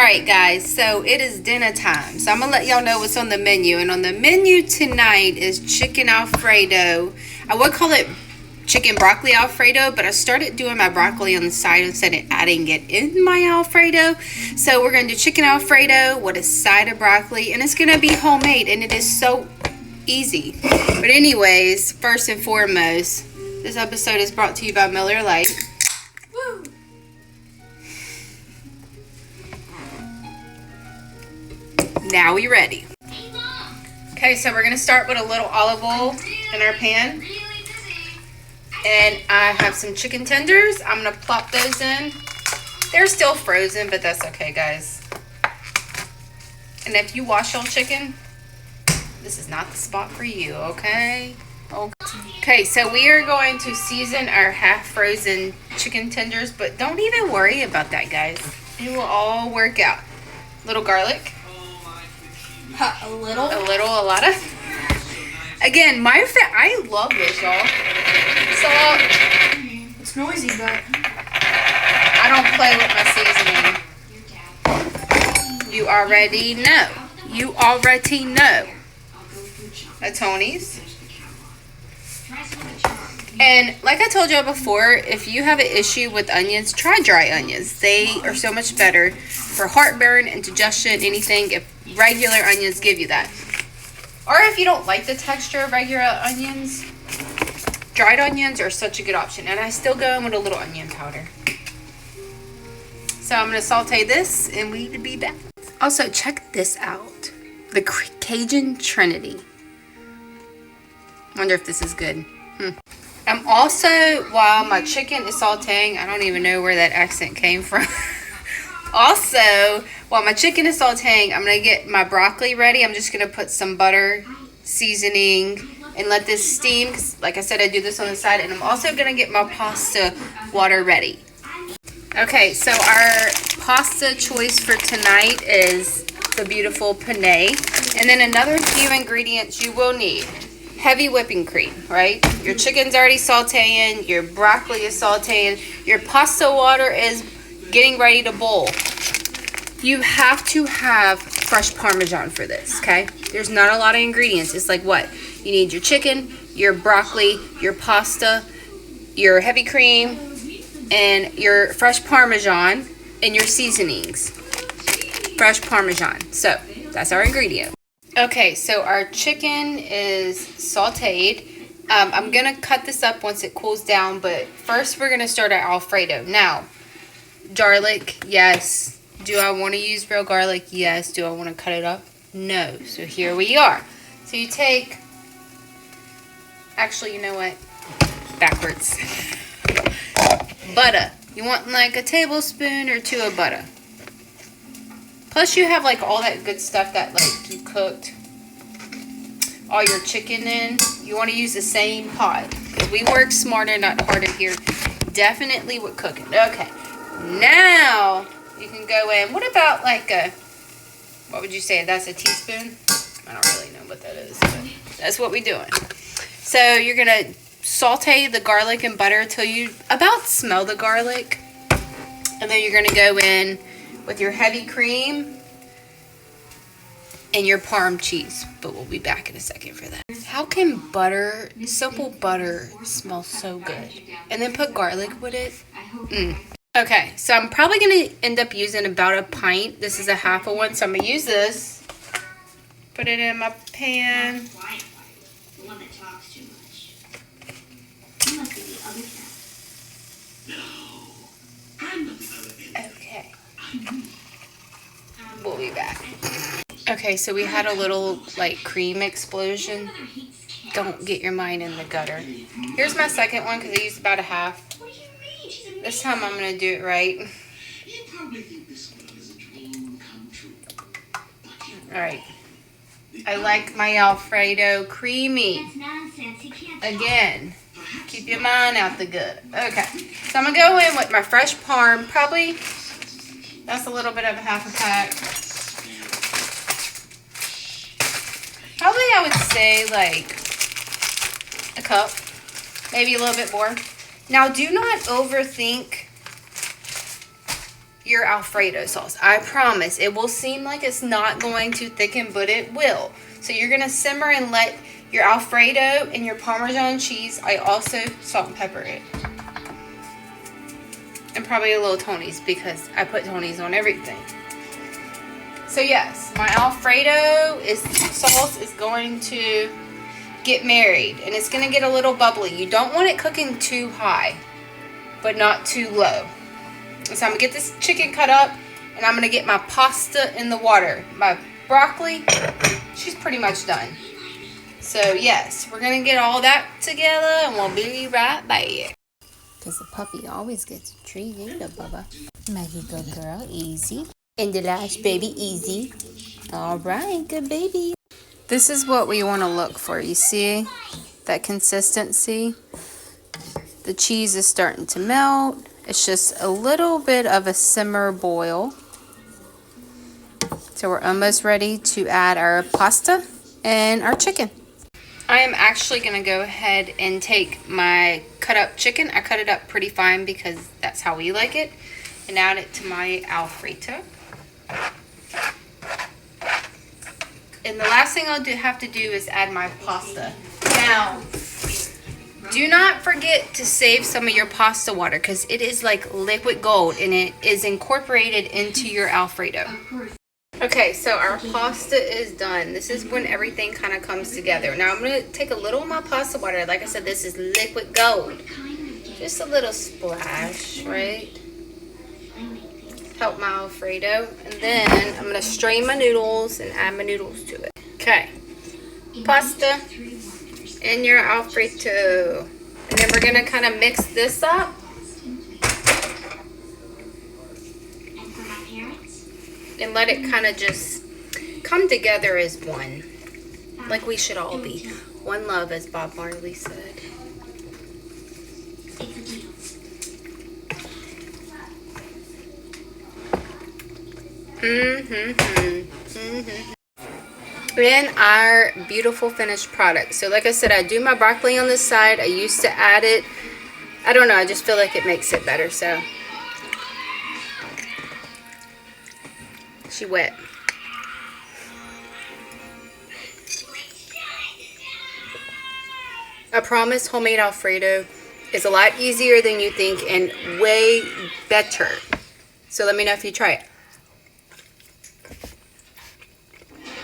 Alright guys, so it is dinner time. So I'm going to let y'all know what's on the menu. And on the menu tonight is chicken Alfredo. I would call it chicken broccoli Alfredo, but I started doing my broccoli on the side instead of adding it in my Alfredo. So we're going to do chicken Alfredo with a side of broccoli. And it's going to be homemade and it is so easy. But anyways, first and foremost, this episode is brought to you by Miller Lite. Woo! Now we ready. Okay, so we're going to start with a little olive oil in our pan. And I have some chicken tenders. I'm going to plop those in. They're still frozen, but that's okay, guys. And if you wash your chicken, this is not the spot for you, okay? Okay, so we are going to season our half-frozen chicken tenders, but don't even worry about that, guys. It will all work out. Little garlic. A lot of. Again, I love this, y'all. So it's noisy, but I don't play with my seasoning. You already know. You already know. A Tony's. And like I told y'all before, if you have an issue with onions, try dry onions. They are so much better for heartburn, indigestion, anything. If regular onions give you that. Or if you don't like the texture of regular onions, dried onions are such a good option. And I still go in with a little onion powder. So I'm going to saute this and we'll be back. Also, check this out. The Cajun Trinity. Wonder if this is good. I'm also, while my chicken is sauteing, I don't even know where that accent came from. Also, while my chicken is sauteing, I'm going to get my broccoli ready. I'm just going to put some butter, seasoning, and let this steam. 'Cause like I said, I do this on the side. And I'm also going to get my pasta water ready. Okay, so our pasta choice for tonight is the beautiful penne. And then another few ingredients you will need. Heavy whipping cream, right? Your chicken's already sauteing. Your broccoli is sauteing. Your pasta water is getting ready to boil. You have to have fresh Parmesan for this, okay? There's not a lot of ingredients. It's like what? You need your chicken, your broccoli, your pasta, your heavy cream, and your fresh Parmesan, and your seasonings. Fresh Parmesan. So, that's our ingredient. Okay, so our chicken is sauteed. I'm going to cut this up once it cools down, but first we're going to start our Alfredo. Now, garlic, yes. Do I want to use real garlic? Yes. Do I want to cut it up? No. So here we are. So you take, actually, you know what? Backwards. Butter. You want like a tablespoon or two of butter. Plus you have like all that good stuff that like you cooked all your chicken in. You want to use the same pot. Because we work smarter, not harder here. Definitely with cooking. Okay. Now you can go in. What about like a, what would you say? That's a teaspoon? I don't really know what that is, but that's what we're doing. So you're going to saute the garlic and butter until you about smell the garlic. And then you're going to go in with your heavy cream and your Parm cheese. But we'll be back in a second for that. How can butter, simple butter, smell so good? And then put garlic with it? Okay, so I'm probably going to end up using about a pint. This is a half of one, so I'm going to use this. Put it in my pan. Okay. We'll be back. Okay, so we had a little, like, cream explosion. Don't get your mind in the gutter. Here's my second one, because I used about a half. This time I'm going to do it right. Alright. I like my Alfredo creamy. Again, keep your mind out the gutter. Okay, so I'm going to go in with my fresh Parm. Probably, that's a little bit of a half a pack. Probably I would say like a cup. Maybe a little bit more. Now, do not overthink your Alfredo sauce. I promise. It will seem like it's not going to thicken, but it will. So you're going to simmer and let your Alfredo and your Parmesan cheese, I also salt and pepper it. And probably a little Tony's because I put Tony's on everything. So yes, my Alfredo sauce is going to get married. And it's going to get a little bubbly. You don't want it cooking too high, but not too low. So I'm going to get this chicken cut up. And I'm going to get my pasta in the water. My broccoli, she's pretty much done. So yes, we're going to get all that together and we'll be right back. Because the puppy always gets a treat, ain't it, Bubba? Maggie, good girl, easy. And the last baby, easy. All right, good baby. This is what we want to look for. You see that consistency? The cheese is starting to melt. It's just a little bit of a simmer boil. So we're almost ready to add our pasta and our chicken. I am actually going to go ahead and take my cut up chicken. I cut it up pretty fine because that's how we like it. And add it to my Alfredo. And the last thing I'll have to do is add my pasta. Now, do not forget to save some of your pasta water because it is like liquid gold and it is incorporated into your Alfredo. Okay, so our pasta is done. This is when everything kind of comes together. Now I'm going to take a little of my pasta water. Like I said, this is liquid gold. Just a little splash, right? Help my Alfredo. And then I'm going to strain my noodles and add my noodles to it. Okay. Pasta in your Alfredo. And then we're going to kind of mix this up. And let it kind of just come together as one. Like we should all be. One love, as Bob Marley said. And our beautiful finished product. So like I said, I do my broccoli on this side. I used to add it. I don't know. I just feel like it makes it better. So she wet. I promise homemade Alfredo is a lot easier than you think and way better. So let me know if you try it.